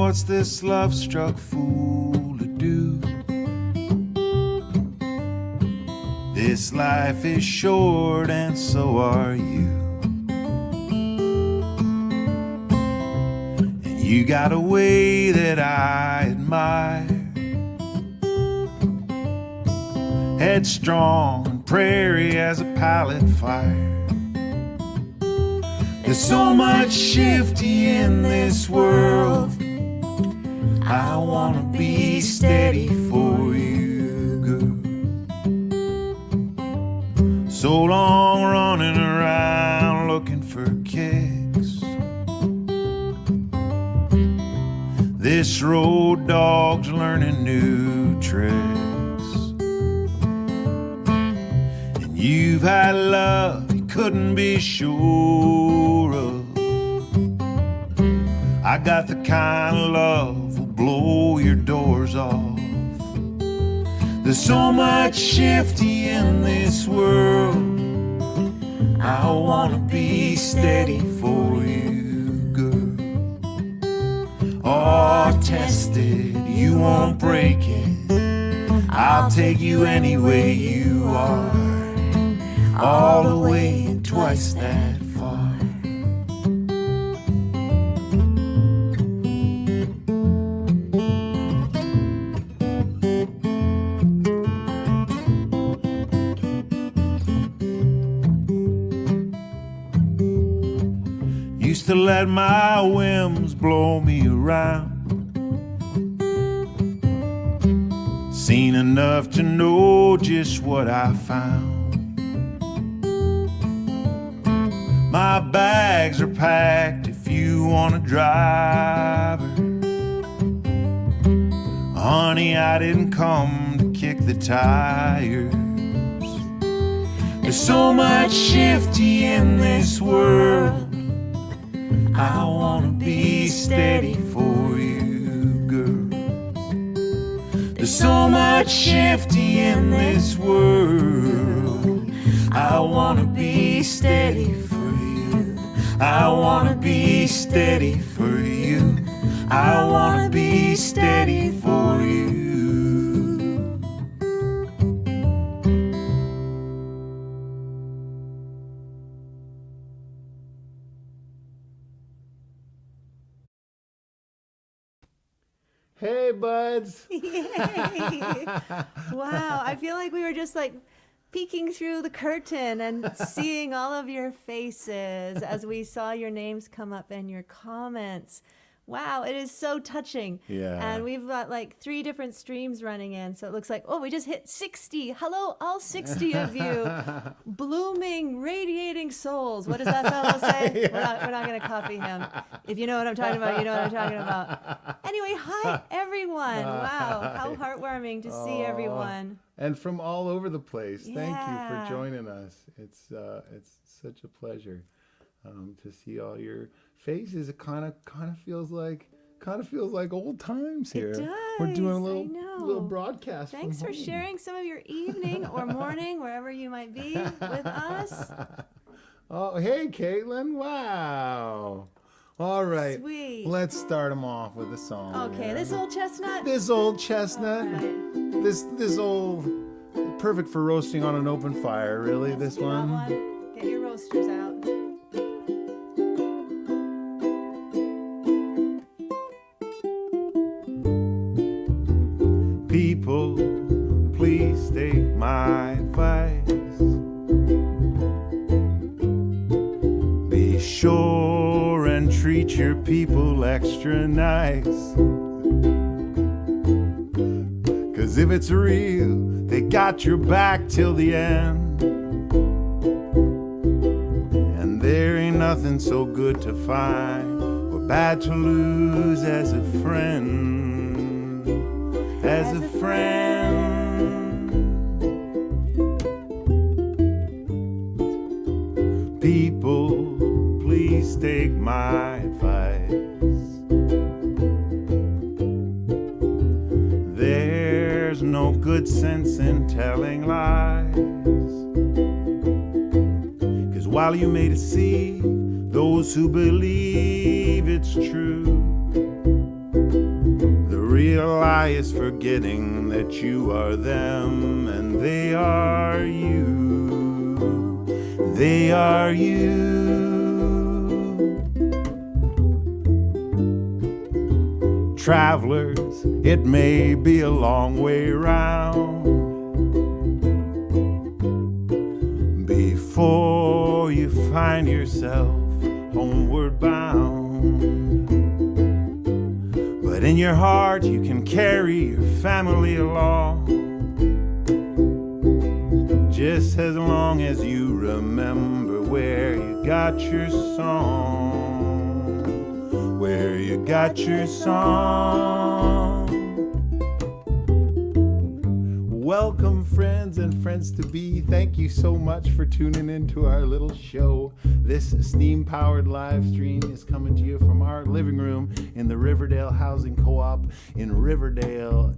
what's this love-struck fool to do? This life is short and so are you. And you got a way that I admire. Headstrong and prairie as a pallet fire. There's so much shifty in this world. I wanna be steady for you, girl. So long running around looking for kicks. This road dog's learning new tricks. And you've had love you couldn't be sure of. I got the kind of love will blow your doors off. There's so much shifty in this world. I wanna be steady for you, girl. Oh, tested, you won't break it. I'll take you any way you are. All the way and twice that far. Used to let my whims blow me around. Seen enough to know just what I found. My bags are packed if you want a driver. Honey, I didn't come to kick the tires. There's so much shifty in this world. I wanna be steady for you, girl. There's so much shifty in this world. I wanna be steady for you. I wanna be steady for you. I wanna be steady for you. Hey, buds. Yay. Wow, I feel like we were just like peeking through the curtain and seeing all of your faces as we saw your names come up and your comments. Wow, it is so touching. Yeah. And we've got like 3 different streams running in, so it looks like, oh, we just hit 60. Hello, all 60 of you. Blooming, radiating souls. What does that fellow say? Yeah. We're not going to copy him. If you know what I'm talking about, you know what I'm talking about. Anyway, hi, everyone. Wow, how heartwarming to see everyone. And from all over the place. Thank you Yeah. for joining us. It's such a pleasure to see all your faces. It kind of feels like old times here. It does. We're doing a I know. little broadcast. Thanks from for home. sharing some of your evening or morning, wherever you might be, with us. Oh, hey, Caitlin. Wow. All right. Sweet. Let's start them off with a song. Okay, here. this old chestnut. This old chestnut. Right. This old, perfect for roasting on an open fire, really, this You want one. Get your roasters out. People, please take my advice. Be sure and treat your people extra nice. 'Cause if it's real, they got your back till the end. And there ain't nothing so good to find or bad to lose as a friend. As a friend. People, please take my advice. There's no good sense in telling lies. 'Cause while you may deceive those who believe it's true, a lie is forgetting that you are them and they are you. They are you. Travelers, it may be a long way round before you find yourself homeward bound. But in your heart you can carry your family along, just as long as you remember where you got your song, where you got your song. Welcome, friends and friends to be. Thank you so much for tuning into our little show. This steam-powered live stream is coming to you from our living room in the Riverdale Housing Co-op in Riverdale,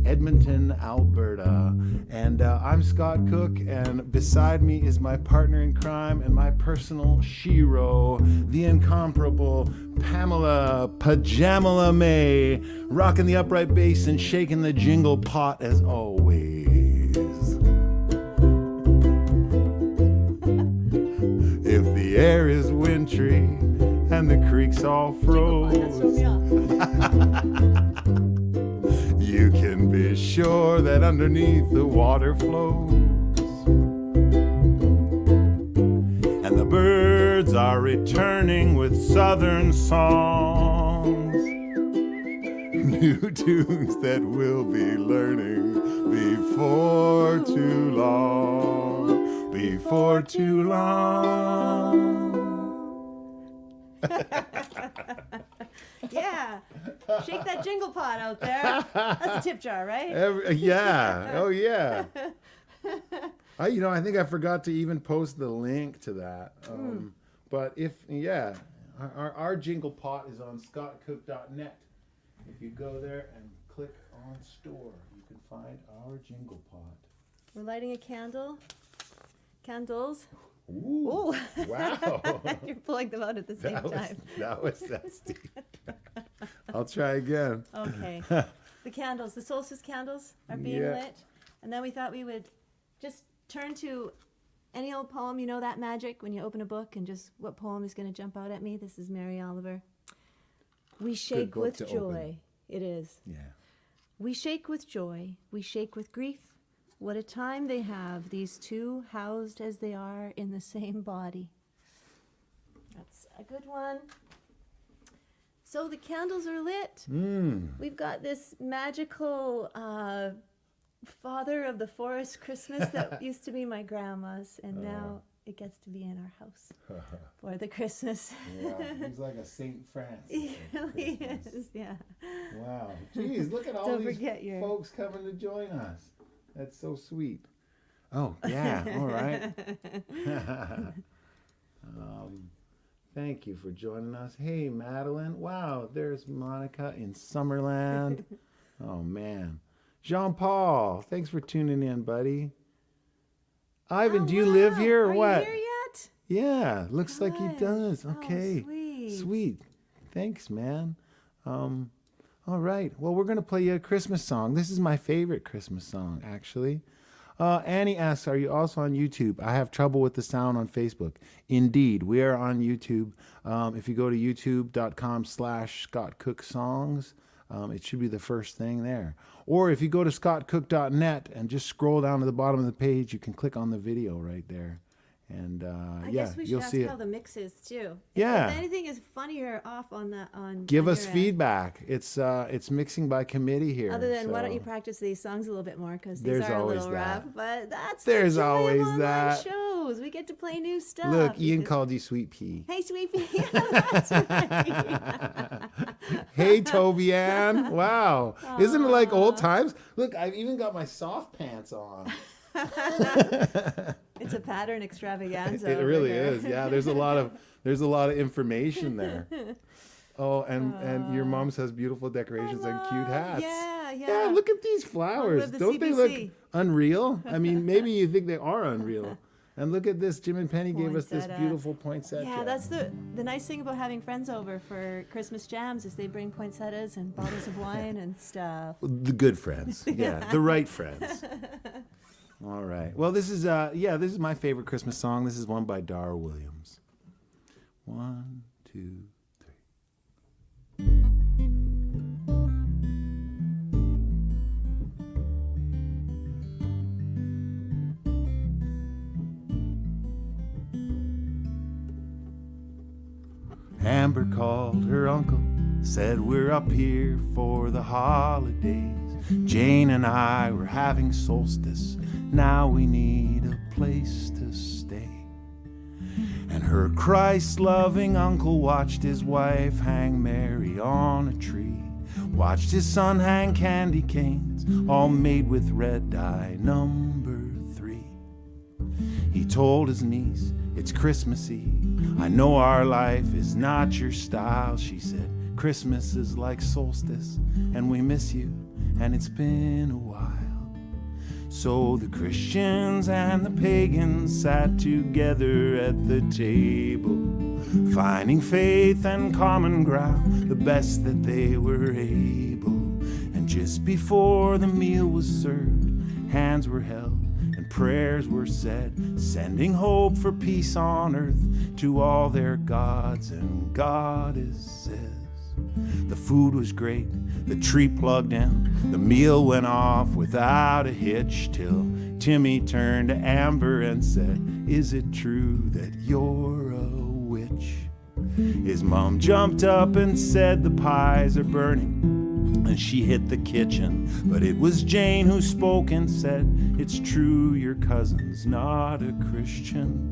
Edmonton, Alberta. And I'm Scott Cook, and beside me is my partner in crime and my personal shero, the incomparable Pamela Pajamala May, rocking the upright bass and shaking the jingle pot as always. If the air is wintry and the creeks all froze, you can be sure that underneath the water flows, and the birds are returning with southern songs, new tunes that we'll be learning before too long, before too long. Yeah. Shake that jingle pot out there. That's a tip jar, right? Yeah. Oh, yeah. I think I forgot to even post the link to that. But our jingle pot is on scottcook.net. If you go there and click on store, you can find our jingle pot. We're lighting a candle. Candles. Ooh. Wow. You're pulling them out at the same time. That was zesty. I'll try again. Okay. The candles, the solstice candles are being lit. And then we thought we would just turn to any old poem. You know that magic when you open a book and just what poem is going to jump out at me? This is Mary Oliver. We shake with joy. Open. It is. Yeah. We shake with joy. We shake with grief. What a time they have, these two, housed as they are in the same body. That's a good one. So the candles are lit. We've got this magical Father of the Forest Christmas that used to be my grandma's, and now it gets to be in our house for the Christmas. Yeah, he's like a Saint Francis. He really is, yeah. Wow. Jeez, look at all Don't these forget your- folks coming to join us. That's so sweet. Oh, yeah. All right. Thank you for joining us. Hey, Madeline. Wow, there's Monica in Summerland. Oh, man. Jean-Paul, thanks for tuning in, buddy. Ivan, do you live here or Are what? you here yet? Yeah, looks like he does. Oh, Okay. sweet. Sweet. Thanks, man. All right. Well, we're going to play you a Christmas song. This is my favorite Christmas song, actually. Annie asks, are you also on YouTube? I have trouble with the sound on Facebook. Indeed, we are on YouTube. If you go to youtube.com/ScottCookSongs, it should be the first thing there. Or if you go to scottcook.net and just scroll down to the bottom of the page, you can click on the video right there. And I guess we should you'll ask see it. how the mix is too. Yeah. If anything is funny or off on the on. Give on us your end. feedback. It's mixing by committee here. Other than why don't so you practice these songs a little bit more because these There's are a always little that. rough. But that's There's the joy always of online that. shows. We get to play new stuff. Look, Ian Because- called you Sweet Pea. Hey, sweet pea. Yeah, that's right. Hey, Toby Ann. Wow. Isn't it like old times? Look, I've even got my soft pants on. It's a pattern extravaganza. It over really here. is. Yeah, there's a lot of information there. Oh, and your mom says beautiful decorations and cute hats. Yeah. Yeah, look at these flowers. the Don't they look CBC. unreal? I mean, maybe you think they are unreal. And look at this. Jim and Penny gave us this Poinsettia. beautiful poinsettia. Yeah, that's the nice thing about having friends over for Christmas jams is they bring poinsettias and bottles of wine and stuff. The good friends. Yeah, the right friends. All right. Well, this is this is my favorite Christmas song. This is one by Dar Williams. 1, 2, 3. Amber called her uncle, said we're up here for the holidays. Jane and I were having solstice, now we need a place to stay. And her Christ-loving uncle watched his wife hang Mary on a tree, watched his son hang candy canes, all made with red dye number 3. He told his niece, it's Christmas Eve, I know our life is not your style. She said, Christmas is like solstice, and we miss you, and it's been a while. So the Christians and the pagans sat together at the table, finding faith and common ground, the best that they were able. And just before the meal was served, hands were held and prayers were said, sending hope for peace on earth to all their gods and goddesses. The food was great, the tree plugged in, the meal went off without a hitch, till Timmy turned to Amber and said, is it true that you're a witch? His mom jumped up and said, the pies are burning, and she hit the kitchen. But it was Jane who spoke and said, it's true, your cousin's not a Christian.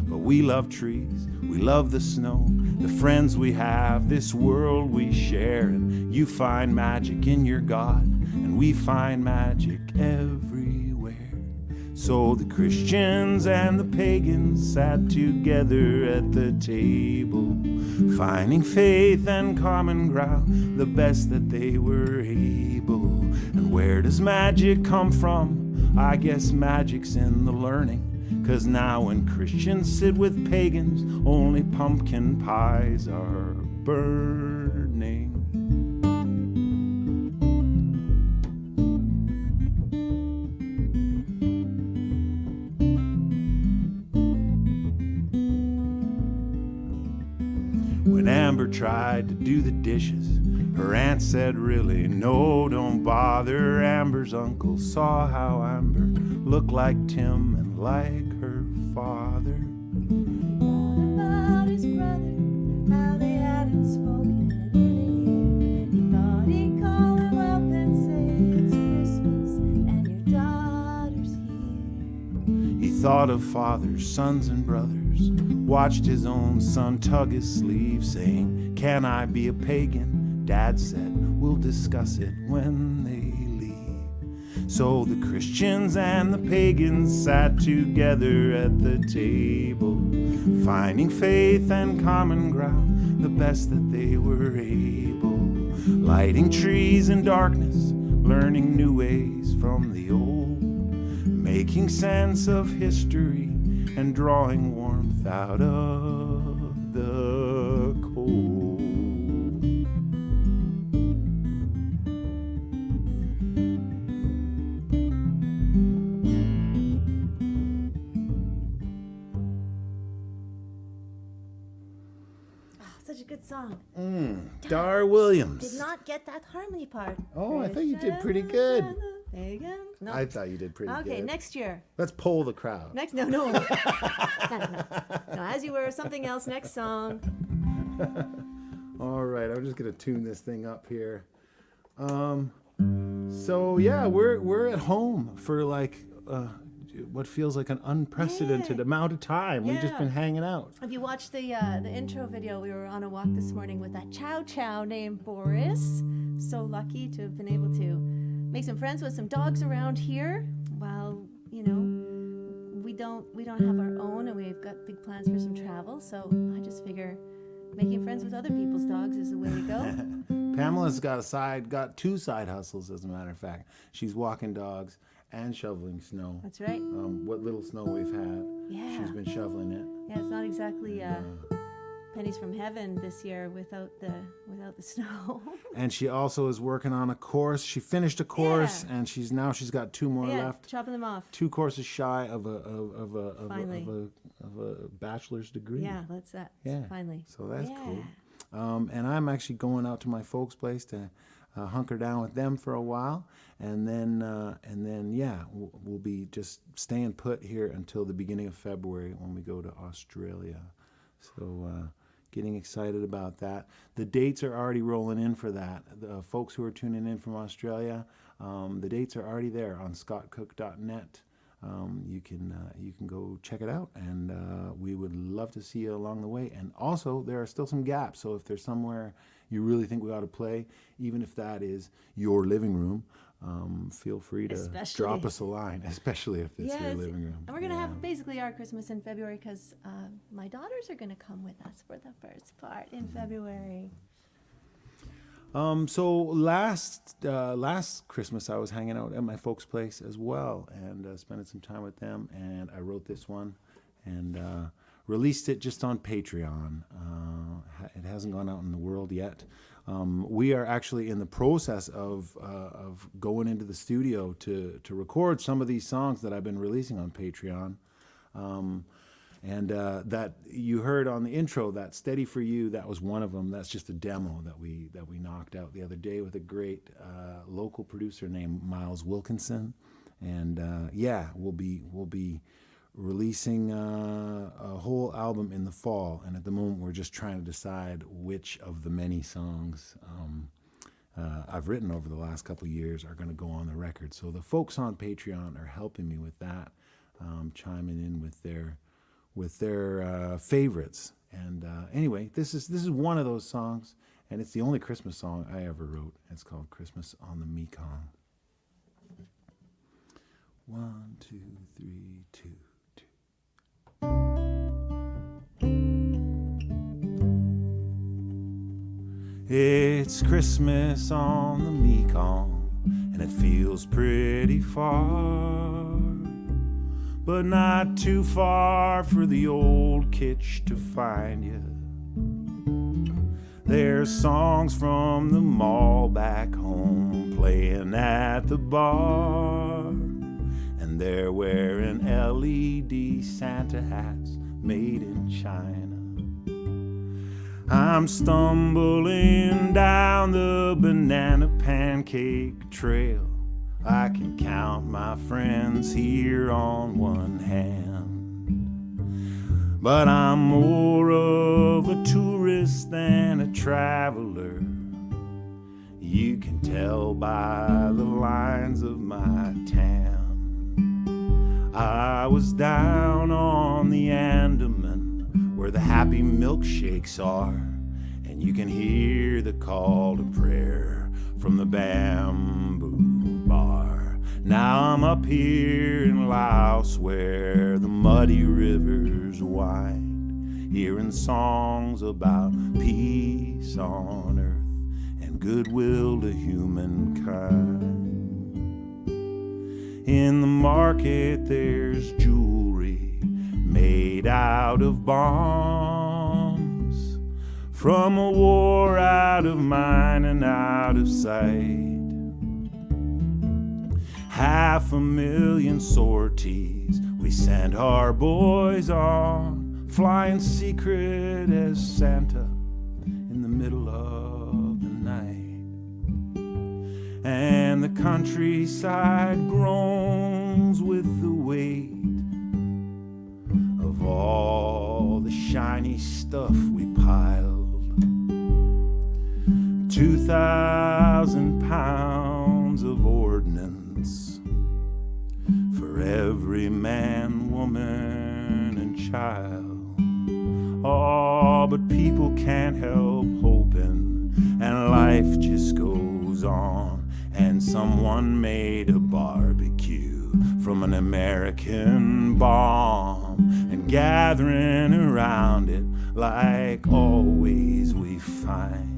But we love trees, we love the snow, the friends we have, this world we share. And you find magic in your God, and we find magic everywhere. So the Christians and the pagans sat together at the table, finding faith and common ground, the best that they were able. And where does magic come from? I guess magic's in the learning. 'Cause now when Christians sit with pagans, only pumpkin pies are burning. When Amber tried to do the dishes, her aunt said, really, no, don't bother. Amber's uncle saw how Amber looked like Tim and like her father. He thought about his brother, how they hadn't spoken in a year. He thought he'd call him up and say, it's Christmas and your daughter's here. He thought of fathers, sons, and brothers, watched his own son tug his sleeve, saying, can I be a pagan? Dad said, we'll discuss it when they leave. So the Christians and the pagans sat together at the table, finding faith and common ground, the best that they were able. Lighting trees in darkness, learning new ways from the old, making sense of history and drawing warmth out of the cold. Such a good song. Dar Williams. Did not get that harmony part. Oh, I thought you did pretty good. Pagan? No. I thought you did pretty good. Okay, next year. Let's poll the crowd. No. No, as you were, something else. Next song. All right, I'm just gonna tune this thing up here. So yeah, we're at home for like what feels like an unprecedented amount of time. We've just been hanging out. If you watched the intro video, we were on a walk this morning with that chow chow named Boris. So lucky to have been able to make some friends with some dogs around here. While we don't have our own, and we've got big plans for some travel. So I just figure making friends with other people's dogs is the way to go. Pamela's got two side hustles, as a matter of fact. She's walking dogs and shoveling snow. That's right. What little snow we've had, Yeah. she's been shoveling it. Yeah, it's not exactly And, pennies from heaven this year without the snow. and she also is working on a course. She finished a course, Yeah. and she's got 2 more Yeah, left. chopping them off. 2 courses shy of a Finally. bachelor's degree. Yeah, that's that. Yeah. Finally. So that's Yeah. cool. And I'm actually going out to my folks' place to hunker down with them for a while, and then we'll be just staying put here until the beginning of February when we go to Australia. So getting excited about that. The dates are already rolling in for that. The folks who are tuning in from Australia, the dates are already there on scottcook.net. You can go check it out, and we would love to see you along the way. And also, there are still some gaps, so if there's somewhere you really think we ought to play, even if that is your living room, feel free to drop us a line, especially if it's your living room. And we're going to have basically our Christmas in February because my daughters are going to come with us for the first part in February. So last Christmas I was hanging out at my folks' place as well, and spending some time with them, and I wrote this one and released it just on Patreon. It hasn't gone out in the world yet. We are actually in the process of going into the studio to record some of these songs that I've been releasing on Patreon. And that you heard on the intro, that Steady For You, that was one of them. That's just a demo that we knocked out the other day with a great local producer named Miles Wilkinson. And we'll be releasing a whole album in the fall. And at the moment, we're just trying to decide which of the many songs I've written over the last couple of years are going to go on the record. So the folks on Patreon are helping me with that, chiming in with their favorites. And anyway, this is one of those songs, and it's the only Christmas song I ever wrote. It's called Christmas on the Mekong. 1, 2, 3, 2, 2. It's Christmas on the Mekong, and it feels pretty far, but not too far for the old kitsch to find you. There's songs from the mall back home playing at the bar, and they're wearing LED Santa hats made in China. I'm stumbling down the banana pancake trail. I can count my friends here on one hand, but I'm more of a tourist than a traveler. You can tell by the lines of my tan. I was down on the Andaman where the happy milkshakes are, and you can hear the call to prayer from the bamboo bar. Now I'm up here in Laos where the muddy rivers wind, hearing songs about peace on earth and goodwill to humankind. In the market there's jewelry made out of bombs, from a war out of mind and out of sight. 500,000 sorties we sent our boys on, flying secret as Santa in the middle of the night. And the countryside groans with the weight of all the shiny stuff we piled. 2,000 pounds of ordnance for every man, woman, and child. Oh, but people can't help hoping, and life just goes on. And someone made a barbecue from an American bomb, and gathering around it like always we find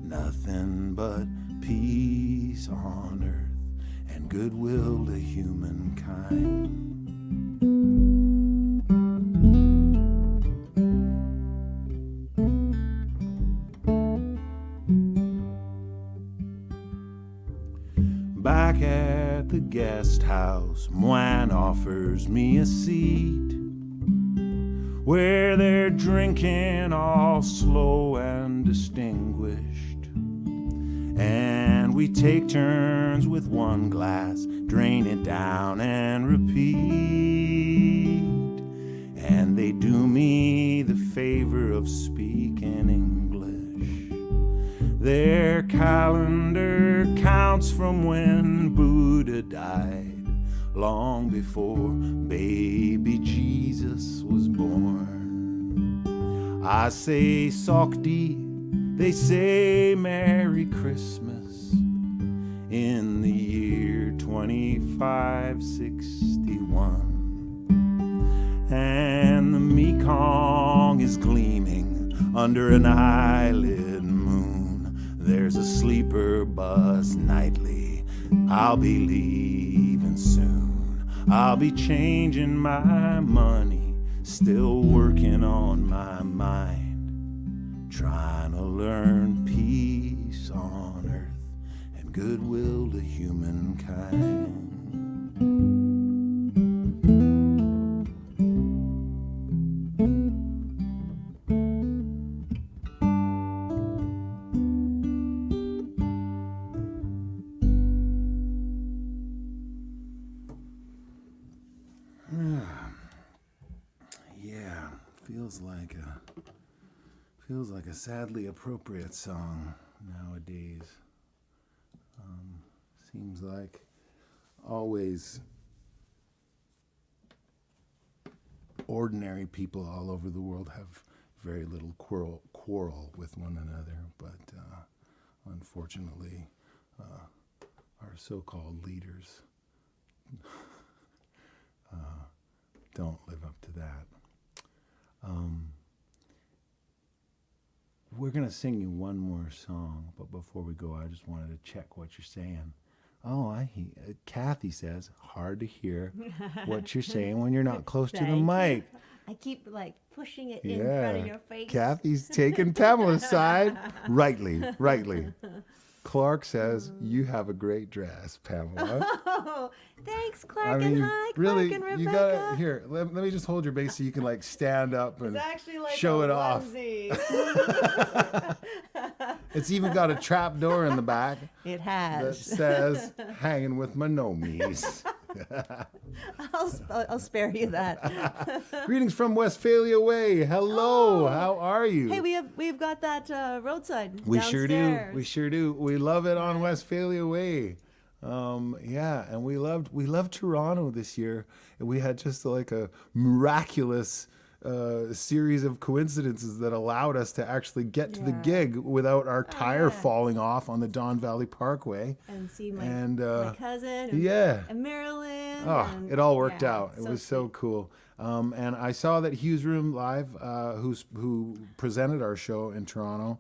nothing but peace on earth and and goodwill to humankind. Back at the guest house, Moine offers me a seat where they're drinking all slow and distinguished. And we take turns with one glass, drain it down and repeat. And they do me the favor of speaking English. Their calendar counts from when Buddha died, long before baby Jesus was born. I say Sokdi, they say Merry Christmas in the year 2561. And the Mekong is gleaming under an eyelid moon. There's a sleeper bus nightly. I'll be leaving soon. I'll be changing my money, still working on my mind, trying to learn peace on earth and goodwill to humankind. Yeah, feels like a sadly appropriate song nowadays. Seems like always ordinary people all over the world have very little quarrel with one another, but unfortunately, our so-called leaders don't live up to that. We're going to sing you one more song, but before we go, I just wanted to check what you're saying. Oh, Kathy says, hard to hear what you're saying when you're not close to the mic. I keep pushing it in front of your face. Kathy's taking Pamela's side. Rightly. Clark says, you have a great dress, Pamela. Oh, thanks, Clark and hi, really, Clark and Rebecca. you gotta, here, let me just hold your base so you can stand up and show it off. It's even got a trap door in the back. It has. That says, hanging with my nomies. I'll spare you that. Greetings from Westphalia Way. Hello, how are you? Hey, we've got that roadside We downstairs. sure do. We love it on Westphalia Way. And we loved Toronto this year. And we had just a miraculous series of coincidences that allowed us to actually get to the gig without our tire falling off on the Don Valley Parkway. And see my cousin and Marilyn. Oh, it all worked out. It so was so cool. And I saw that Hughes Room Live, who presented our show in Toronto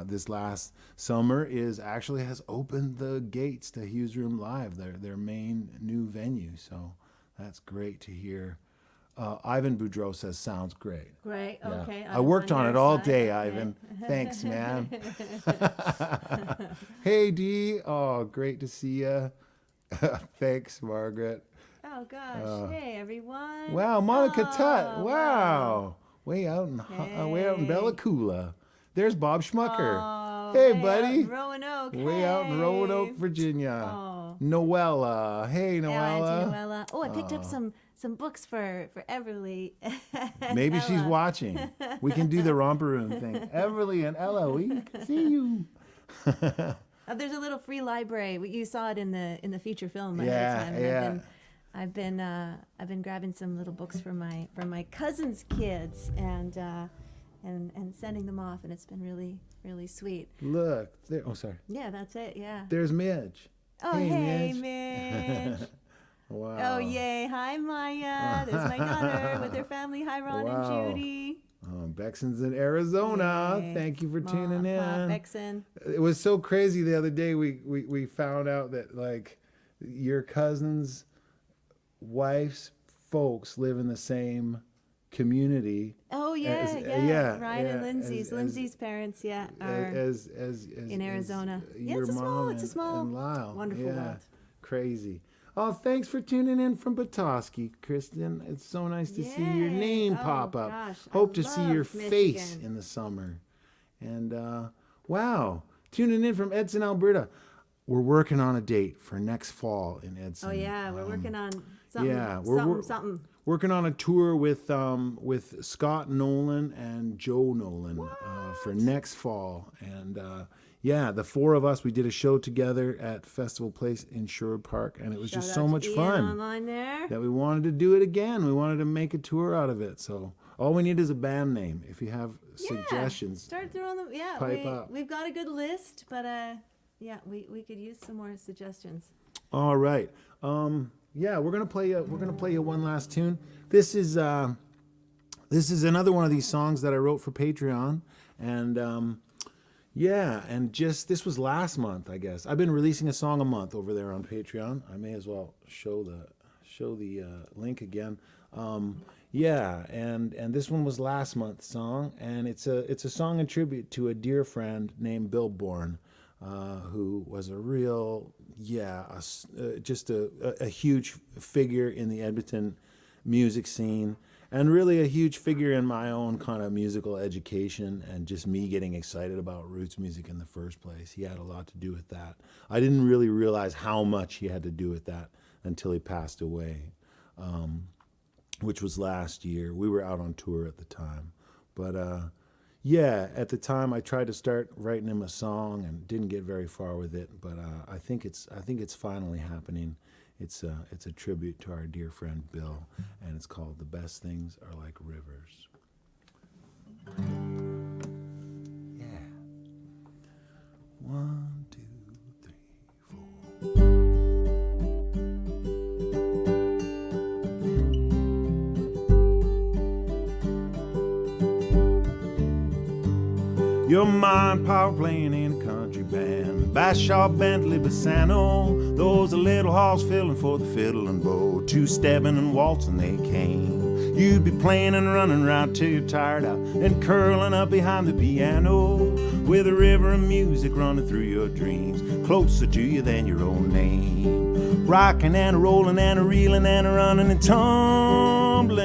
this last summer, has opened the gates to Hughes Room Live, their main new venue. So that's great to hear. Ivan Boudreau says, sounds great. Great, Yeah. okay. I worked on it all day, okay. Ivan. Thanks, man. Hey, Dee. Oh, great to see you. Thanks, Margaret. Oh, gosh. Hey, everyone. Wow, Monica Oh, Tutt. Wow. Way out in Hey. Bella Coola. There's Bob Schmucker. Oh, Hey, way buddy. out in Roanoke. Way out in Roanoke, Virginia. Oh. Noella. Hey, Yeah, Noella. Auntie Noella. Oh, I picked up some books for Everly. and Maybe she's Ella. watching. We can do the romper room thing. Everly and Ella, we can see you. There's a little free library. You saw it in the feature film. Yeah, ahead of time, yeah. And I've been grabbing some little books for my cousin's kids and sending them off, and it's been really sweet. Look. There. Oh, sorry. Yeah, that's it. Yeah. There's Midge. Oh, hey, Mitch. Wow. Oh, yay. Hi, Maya. There's my daughter with her family. Hi, Ron Wow. and Judy. Bexon's in Arizona. Yay. Thank you for Ma, tuning in. Bexon. It was so crazy the other day. We found out that your cousin's wife's folks live in the same community. Oh yeah, yeah, Ryan and yeah, Lindsay's. Lindsay's parents, are as in Arizona. your it's a mom it's a small, and Lyle. wonderful world. Crazy. Oh, thanks for tuning in from Petoskey, Kristen. It's so nice to see your Yay. name Oh, pop up. gosh, Hope I to see your love face Michigan. in the summer. And wow, tuning in from Edson, Alberta. We're working on a date for next fall in Edson. Oh yeah, we're working on something. yeah, we're- something. Working on a tour with Scott Nolan and Joe Nolan for next fall, and yeah, the four of us, we did a show together at Festival Place in Sherwood Park, and it was just Shout so out much to Ian fun online there. that we wanted to do it again. We wanted to make a tour out of it. So all we need is a band name. If you have suggestions, Start throwing them. Yeah, pipe up. we've got a good list, but yeah, we could use some more suggestions. All right. Yeah, we're gonna play you one last tune. This is another one of these songs that I wrote for Patreon, and yeah, and just this was last month, I guess. I've been releasing a song a month over there on Patreon. I may as well show the link again. Yeah, and this one was last month's song, and it's a song in tribute to a dear friend named Bill Bourne, who was a real, just a huge figure in the Edmonton music scene, and really a huge figure in my own kind of musical education and just me getting excited about roots music in the first place. He had a lot to do with that. I didn't really realize how much he had to do with that until he passed away, which was last year. We were out on tour at the time, but yeah, at the time I tried to start writing him a song and didn't get very far with it, but I think it's finally happening. It's a tribute to our dear friend Bill, and it's called "The Best Things Are Like Rivers." Yeah. 1, 2, 3, 4. Your mind power playing in a country band, Bashaw, Bentley, Bassano. Those are little halls filling for the fiddle and bow, two-stepping and waltzing they came. You'd be playing and running around till you're tired out, and curling up behind the piano, with a river of music running through your dreams, closer to you than your own name. Rocking and a rolling and a reeling and a running and tumbling,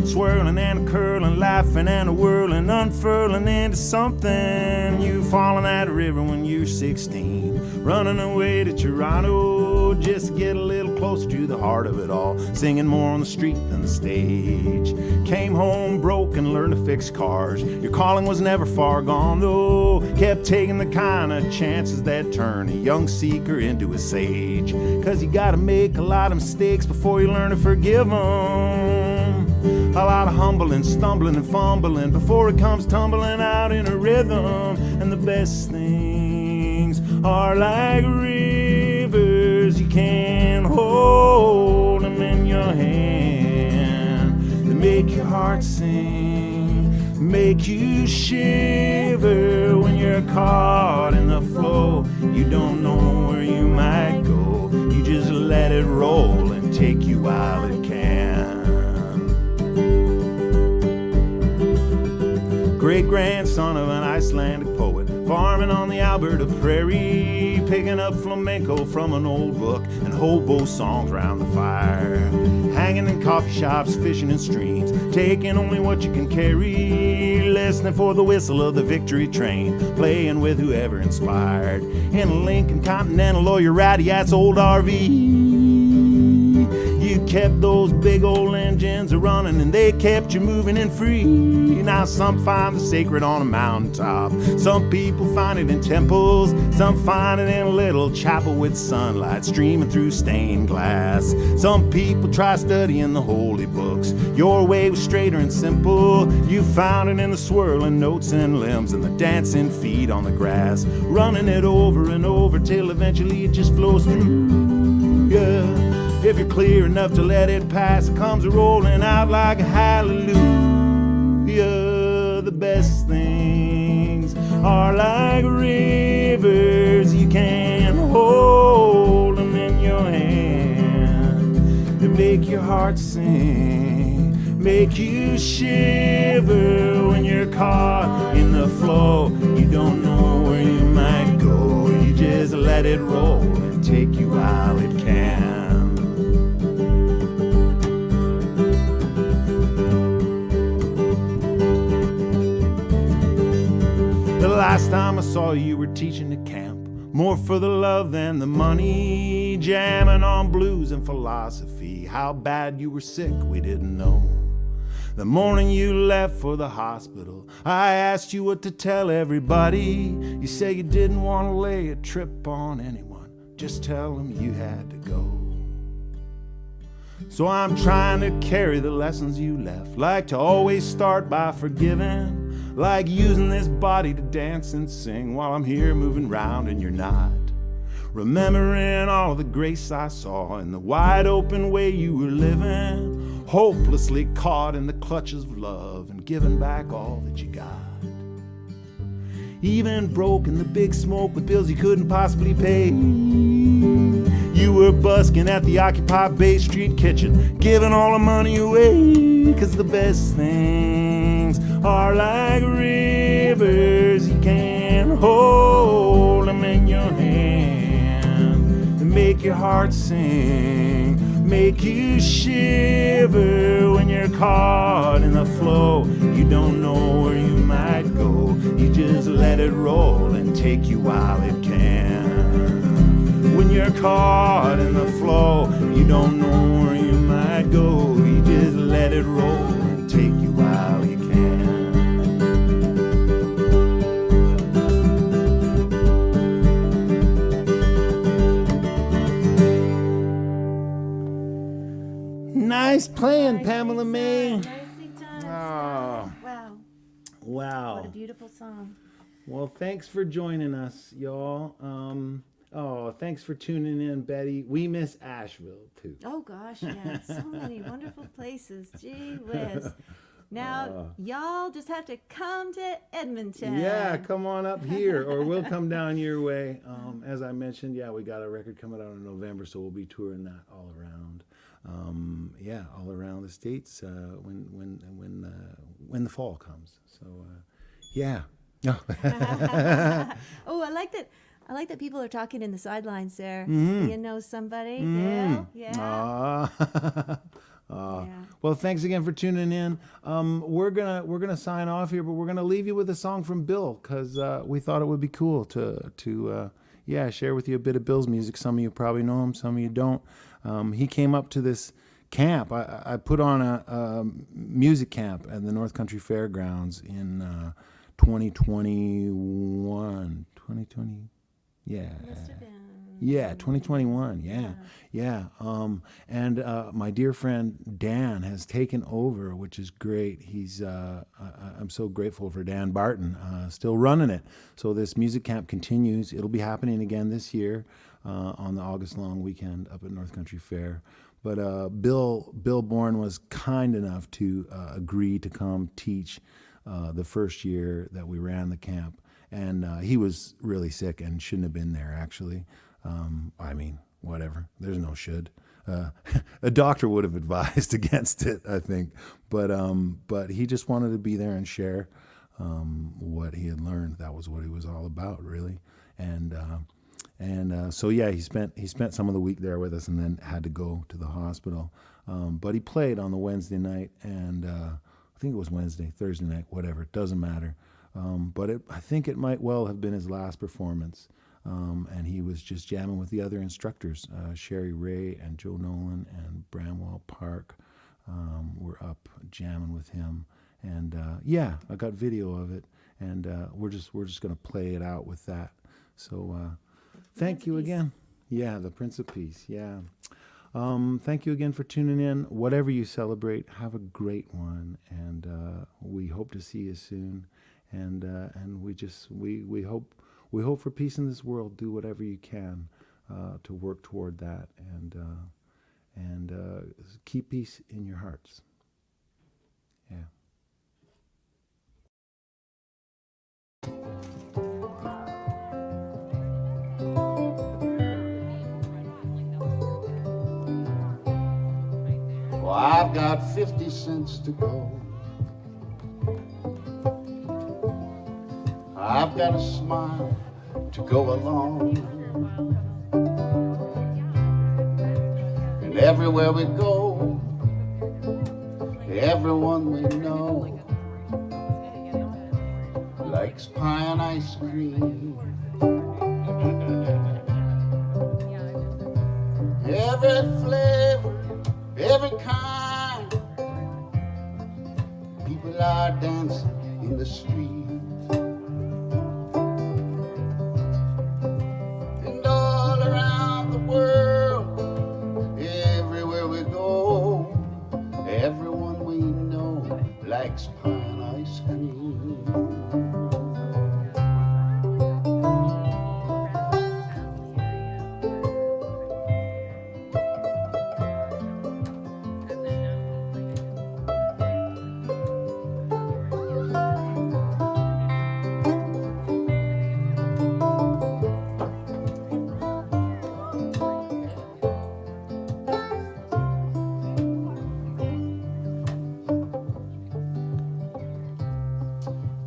swirling and a curling, laughing and a whirling, unfurling into something. You falling out of river when you're 16, running away to Toronto, just to get a little closer to the heart of it all, singing more on the street than the stage. Came home broke and learned to fix cars. Your calling was never far gone though, kept taking the kind of chances that turn a young seeker into a sage. Cause you gotta make a lot of mistakes before you learn to forgive them. A lot of humbling, stumbling and fumbling before it comes tumbling out in a rhythm. And the best things are like rivers, you can't hold them in your hand. They make your heart sing, make you shiver when you're caught in the flow. You don't know where you might go, you just let it roll and take you while it can. Great-grandson of an Icelandic poet, farming on the Alberta prairie, picking up flamenco from an old book and hobo songs round the fire, hanging in coffee shops, fishing in streams, taking only what you can carry, listening for the whistle of the victory train, playing with whoever inspired, in a Lincoln Continental or your ratty-ass old RV. You kept those big old engines a-running and they kept you moving and free. Now some find the sacred on a mountaintop, some people find it in temples, some find it in a little chapel with sunlight streaming through stained glass. Some people try studying the holy books, your way was straighter and simple. You found it in the swirling notes and limbs and the dancing feet on the grass, running it over and over till eventually it just flows through. Yeah. If you're clear enough to let it pass, it comes rolling out like a hallelujah. The best things are like rivers, you can't hold them in your your heart sing, make you shiver when you're caught in the flow. You don't know where you might go, you just let it roll and take you while it can. The last time I saw you were teaching at camp, more for the love than the money, jamming on blues and philosophy. How bad you were sick, we didn't know. The morning you left for the hospital, I asked you what to tell everybody. You say you didn't want to lay a trip on anyone, just tell them you had to go. So I'm trying to carry the lessons you left, like to always start by forgiving, like using this body to dance and sing while I'm here moving round and you're not. Remembering all the grace I saw in the wide open way you were living, hopelessly caught in the clutches of love and giving back all that you got. Even broke in the big smoke with bills you couldn't possibly pay. You were busking at the occupied Bay Street kitchen, giving all the money away, 'cause the best things are like rivers, you can't hold them in your hand. They make your heart sing, make you shiver when you're caught in the flow. You don't know where you might go, you just let it roll and take you while it can. When you're caught in the flow, you don't know where you might go, you just let it roll and take you while you can. Nice playing, Pamela May. Nicely done. Oh. Wow. Wow. What a beautiful song. Well, thanks for joining us, y'all. Thanks for tuning in, Betty. We miss Asheville, too. Oh gosh, yeah. So many wonderful places. Gee whiz. Now, y'all just have to come to Edmonton. Yeah, come on up here, or we'll come down your way. As I mentioned, yeah, we got a record coming out in November, so we'll be touring that all around. All around the States when the fall comes. So, yeah. Oh, I like that. I like that people are talking in the sidelines there. You know somebody? Yeah. Yeah. Yeah. Well, thanks again for tuning in. We're gonna sign off here, but we're gonna leave you with a song from Bill, because we thought it would be cool to share with you a bit of Bill's music. Some of you probably know him, some of you don't. He came up to this camp. I put on a music camp at the North Country Fairgrounds in 2021. 2020. Yeah. Must have been. Yeah, 2021. Yeah. And my dear friend Dan has taken over, which is great. He's I'm so grateful for Dan Barton, still running it. So this music camp continues. It'll be happening again this year on the August long weekend up at North Country Fair. But Bill Bourne was kind enough to agree to come teach the first year that we ran the camp. And he was really sick and shouldn't have been there, actually. I mean, whatever. There's no should. A doctor would have advised against it, I think. But he just wanted to be there and share what he had learned. That was what he was all about, really. And so yeah, he spent some of the week there with us, and then had to go to the hospital. But he played on the Wednesday night, and I think it was Thursday night, whatever. It doesn't matter. But I think it might well have been his last performance. And he was just jamming with the other instructors, Sherry Ray and Joe Nolan and Bramwell Park. Were up jamming with him, and I got video of it, and we're just gonna play it out with that. So thank you again. Yeah, the Prince of Peace. Yeah. Thank you again for tuning in. Whatever you celebrate, have a great one, and we hope to see you soon. And we hope for peace in this world. Do whatever you can to work toward that, and keep peace in your hearts. Yeah. I've got 50 cents to go. I've got a smile to go along. And everywhere we go, everyone we know likes pie and ice cream. Every flavor, every kind. People are dancing in the street. And all around the world, everywhere we go, everyone we know likes pie and ice cream.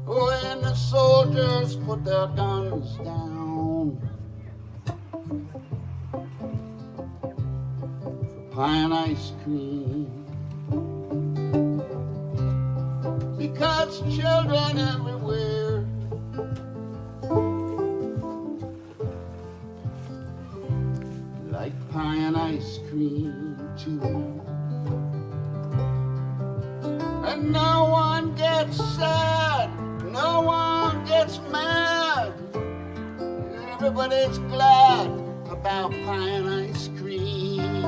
When the soldiers put their guns down for pie and ice cream, because children everywhere like pie and ice cream too. And no one gets sad, no one gets mad. Everybody's glad about pie and ice cream.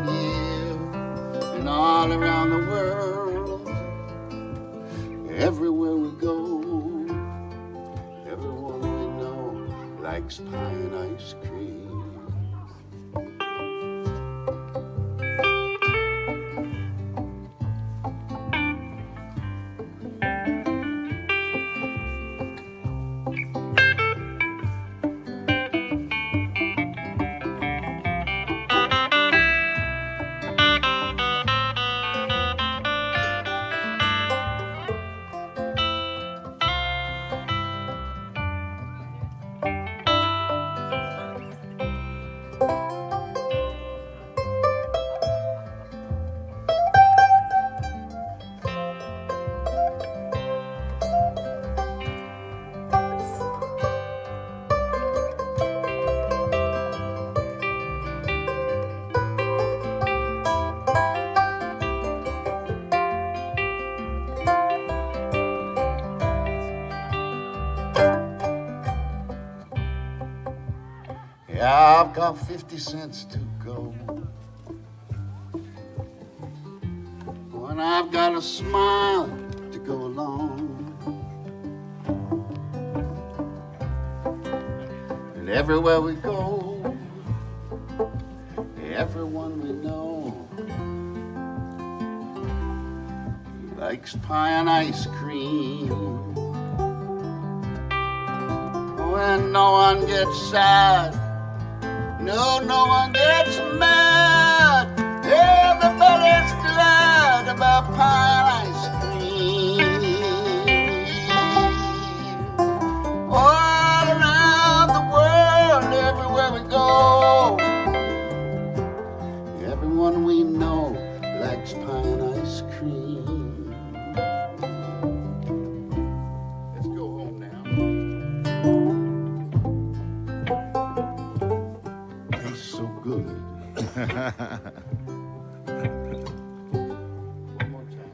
Yeah, and all around the world, everywhere we go, everyone we know likes pie and ice cream. Yeah, I've got 50 cents to go. And I've got a smile to go along. And everywhere we go, everyone we know likes pie and ice cream. When no one gets sad, no one gets mad. Everybody's glad about pie and ice cream. All around the world, everywhere we go, everyone we know likes pie and ice cream. Let's go home now. So good. One more time.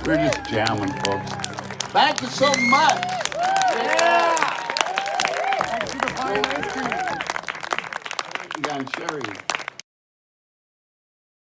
We're just jamming, folks. Thank you so much. Yeah. Thanks for the pie and ice cream. Yeah, and Sherry.